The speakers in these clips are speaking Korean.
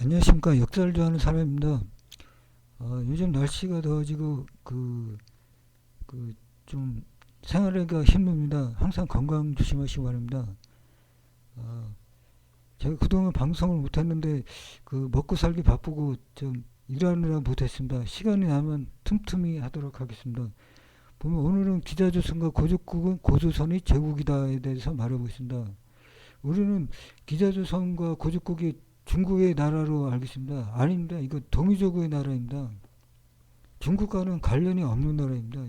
안녕하십니까. 역사를 좋아하는 사람입니다. 요즘 날씨가 더워지고 좀 생활하기가 힘듭니다. 항상 건강 조심하시기 바랍니다. 어, 제가 그동안 방송을 못했는데 먹고 살기 바쁘고 좀 일하느라 못했습니다. 시간이 나면 틈틈이 하도록 하겠습니다. 보면 오늘은 기자조선과 고족국은 고조선이 제국이다에 대해서 말해보겠습니다. 우리는 기자조선과 고족국이 중국의 나라로 알겠습니다. 아닙니다. 이거 동이족의 나라입니다. 중국과는 관련이 없는 나라입니다.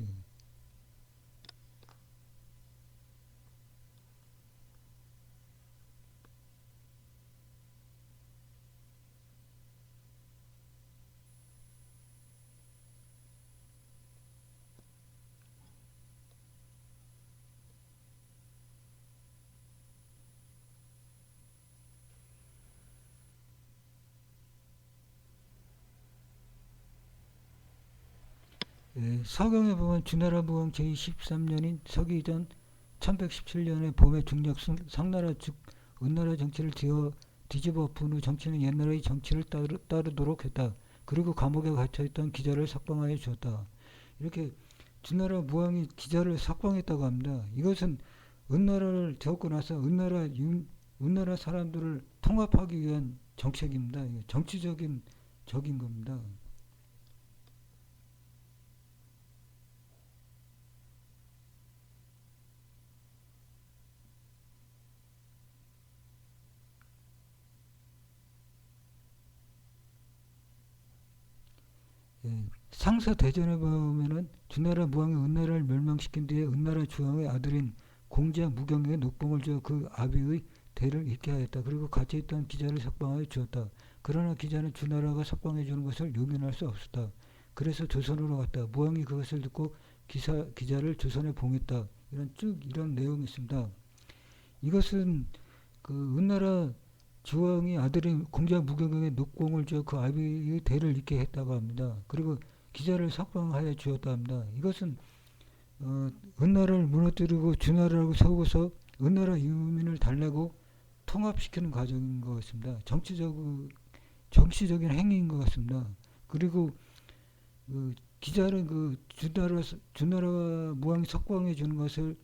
서경에 보면 주나라 부왕 제23년인 서기전 1117년에 봄에 중력 상나라 즉 은나라 정치를 뒤집어 엎은 후 정치는 옛날의 정치를 따르도록 했다. 그리고 감옥에 갇혀있던 기자를 석방하여 주었다. 이렇게 주나라 무왕이 기자를 석방했다고 합니다. 이것은 은나라를 되었고 나서 은나라 사람들을 통합하기 위한 정책입니다. 정치적인 적인 겁니다. 상서 대전에 보면은 주나라 무왕이 은나라를 멸망시킨 뒤에 은나라 주왕의 아들인 공자 무경에게 녹봉을 줘 그 아비의 대를 잇게 하였다. 그리고 같이 있던 기자를 석방하여 주었다. 그러나 기자는 주나라가 석방해 주는 것을 용인할 수 없었다. 그래서 조선으로 갔다. 무왕이 그것을 듣고 기자를 조선에 봉했다. 이런 내용이 있습니다. 이것은 은나라 주왕이 아들인 공자 무경에게 녹봉을 줘 그 아비의 대를 잇게 했다고 합니다. 그리고 기자를 석방하여 주었다 합니다. 이것은 은나라를 무너뜨리고 주나라를 세우고서 은나라 유민을 달래고 통합시키는 과정인 것 같습니다. 정치적인 행위인 것 같습니다. 그리고 기자는 주나라 무왕이 석방해 주는 것을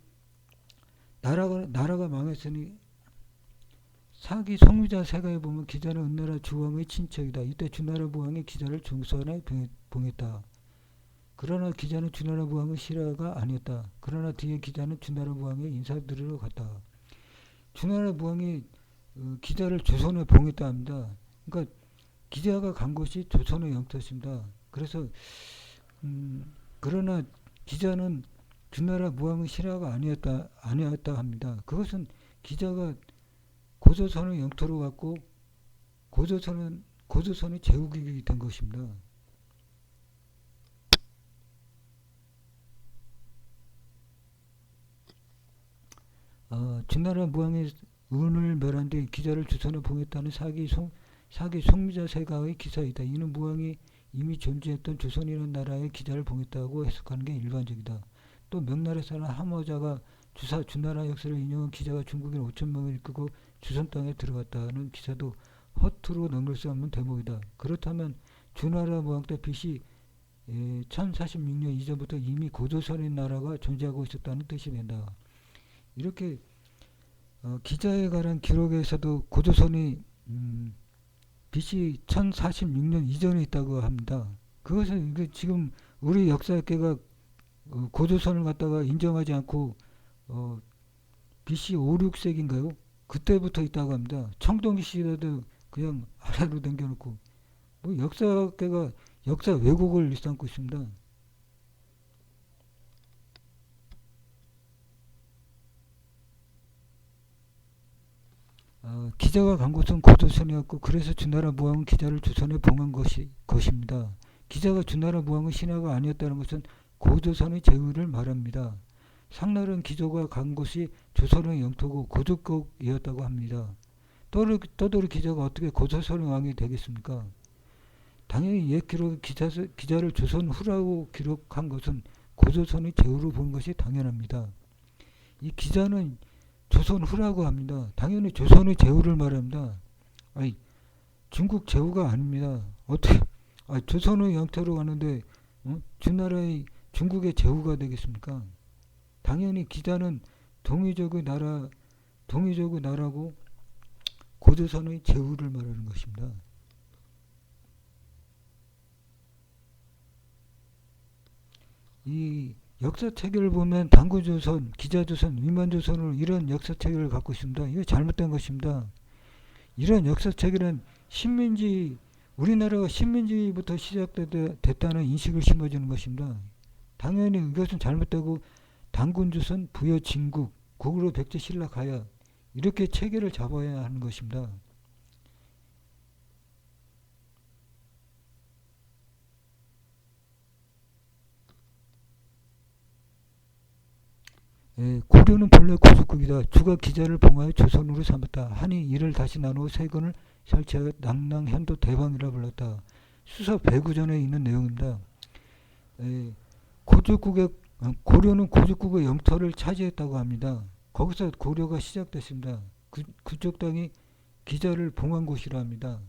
나라가 망했으니 사기 송유자 세가에 보면 기자는 은나라 주왕의 친척이다. 이때 주나라 부왕이 기자를 조선에 봉했다. 그러나 기자는 주나라 부왕의 실화가 아니었다. 그러나 뒤에 기자는 주나라 부왕의 인사드리러 갔다. 주나라 부왕이 기자를 조선에 봉했다 합니다. 그러니까 기자가 간 곳이 조선의 영토입니다. 그래서 그러나 기자는 주나라 부왕의 실화가 아니었다 합니다. 그것은 기자가 고조선의 영토로 갔고 고조선의 제국이 된 것입니다. 주나라 무왕이 은을 멸한 뒤 기자를 조선에 봉했다는 사기 송미자 세가의 기사이다. 이는 무왕이 이미 존재했던 조선이라는 나라의 기자를 봉했다고 해석하는 게 일반적이다. 또 명나라 사람 함어자가 주나라 역사를 인용한 기자가 중국인 5천명을 이끌고 조선 땅에 들어갔다는 기사도 허투루 넘길 수 없는 대목이다. 그렇다면 주나라 무왕 때 BC 1046년 이전부터 이미 고조선의 나라가 존재하고 있었다는 뜻이 된다. 이렇게 기자에 관한 기록에서도 고조선이 BC 1046년 이전에 있다고 합니다. 그것은 지금 우리 역사학계가 고조선을 갖다가 인정하지 않고 BC 5, 6세기인가요? 그때부터 있다고 합니다. 청동기 시대도 그냥 아래로 남겨놓고 역사학계가 역사 왜곡을 일삼고 있습니다. 기자가 간 곳은 고조선이었고 그래서 주나라 무왕은 기자를 조선에 봉한 것입니다. 기자가 주나라 무왕의 신하가 아니었다는 것은 고조선의 제후를 말합니다. 상나라는 기자가 간 곳이 조선의 영토고 고조국이었다고 합니다. 떠돌이 기자가 어떻게 고조선의 왕이 되겠습니까? 당연히 옛 기록 기자를 조선 후라고 기록한 것은 고조선의 제후로 본 것이 당연합니다. 이 기자는 조선 후라고 합니다. 당연히 조선의 제후를 말합니다. 아니 중국 제후가 아닙니다. 어떻게 조선의 영토로 가는데 주나라의 중국의 제후가 되겠습니까? 당연히 기자는 동이족의 나라고 고조선의 제후를 말하는 것입니다. 이 역사체계를 보면 당구조선, 기자조선, 위만조선으로 이런 역사체계를 갖고 있습니다. 이거 잘못된 것입니다. 이런 역사체계는 우리나라가 식민지부터 시작됐다는 인식을 심어주는 것입니다. 당연히 이것은 잘못되고 당군조선, 부여 진국, 고구려 백제 신라 가야 이렇게 체계를 잡아야 하는 것입니다. 고려는 본래 고속국이다. 주가 기자를 봉하여 조선으로 삼았다. 하니 이를 다시 나누어 세권을 설치하여 낭낭현도 대방이라 불렀다. 수서 배구전에 있는 내용입니다. 고려는 고족국의 영토를 차지했다고 합니다. 거기서 고려가 시작됐습니다. 그쪽 땅이 기자를 봉한 곳이라 합니다.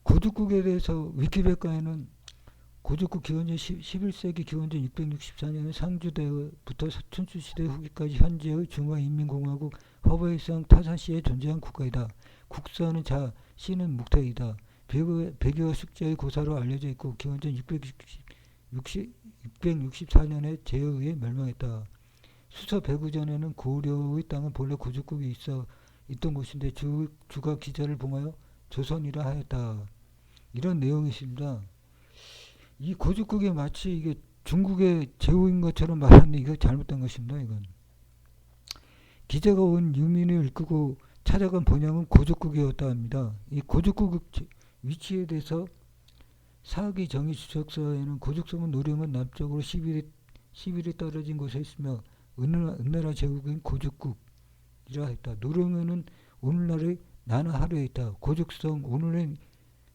고족국에 대해서 위키백과에는 고족국 기원전 11세기 기원전 664년 상주대부터 춘추시대 후기까지 현재의 중화인민공화국 허버해상 타사시에 존재한 국가이다. 국사는 자, 시는 묵태이다. 백여와 숙제의 고사로 알려져 있고 기원전 664년에 제에 의해 멸망했다. 수서 배구전에는 고려의 땅은 본래 고족국이 있던 곳인데 주가 기자를 봉하여 조선이라 하였다. 이런 내용이 있습니다. 이 고족국이 마치 이게 중국의 제후인 것처럼 말하는데 이거 잘못된 것입니다. 이건 기자가 온 유민을 이끌고 찾아간 본향은 고족국이었다 합니다. 이 고족국 위치에 대해서 사기 정의 주석서에는 고족성은 노령은 남쪽으로 10일이 떨어진 곳에 있으며 은나라 제국인 고족국이라 했다. 노령은 오늘날의 나나하루에 있다. 고족성 오늘은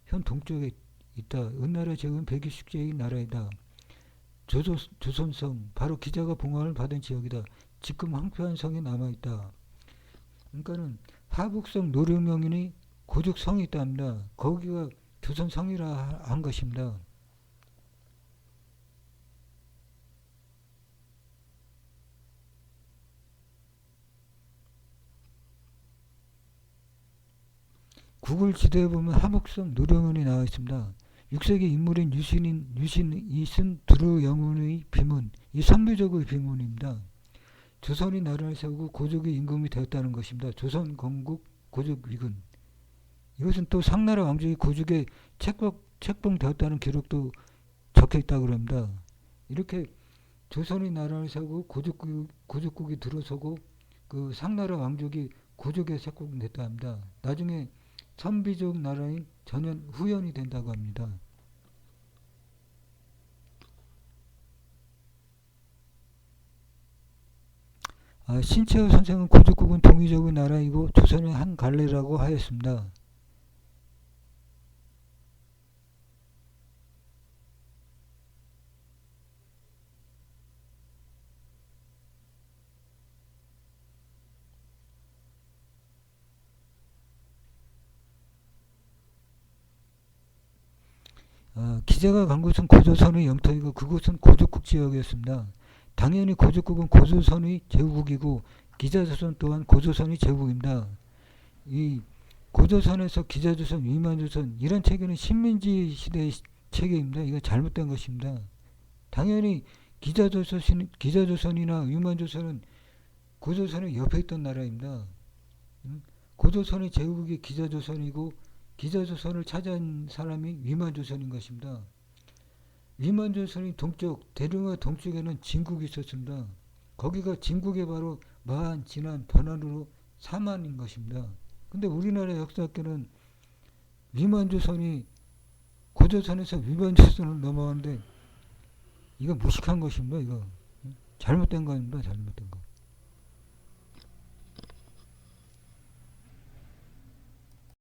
현 동쪽에 있다. 은나라 제국은 백이숙제의 나라이다. 조선성 바로 기자가 봉헌을 받은 지역이다. 지금 황폐한 성이 남아있다. 그러니까는 하북성 노령명인이 고족성이 있답니다. 거기가 조선성이라 한 것입니다. 구글 지도에 보면 하북성 노령원이 나와 있습니다. 6세기 인물인 유신이 쓴 두루영운의 비문, 이 선비족의 비문입니다. 조선이 나라를 세우고 고족이 임금이 되었다는 것입니다. 조선 건국 고족 위군. 이것은 또 상나라 왕족이 고족에 책봉되었다는 기록도 적혀 있다고 합니다. 이렇게 조선이 나라를 세우고 고족국이 들어서고 그 상나라 왕족이 고족에 책봉됐다 합니다. 나중에 선비족 나라인 전현 후연이 된다고 합니다. 신채호 선생은 고족국은 동이족의 나라이고 조선의 한 갈래라고 하였습니다. 기자가 간 곳은 고조선의 영토이고 그곳은 고족국 지역이었습니다. 당연히 고족국은 고조선의 제후국이고 기자조선 또한 고조선의 제후국입니다. 이 고조선에서 기자조선, 위만조선 이런 체계는 식민지 시대의 체계입니다. 이거 잘못된 것입니다. 당연히 기자조선이나 위만조선은 고조선의 옆에 있던 나라입니다. 고조선의 제후국이 기자조선이고 기자조선을 차지한 사람이 위만조선인 것입니다. 위만조선이 동쪽, 대릉의 동쪽에는 진국이 있었습니다. 거기가 진국의 바로 마한, 진안, 변환으로 사만인 것입니다. 근데 우리나라 역사학계는 위만조선이 고조선에서 위만조선을 넘어가는데 이거 무식한 것입니다. 이거 잘못된 겁니다. 잘못된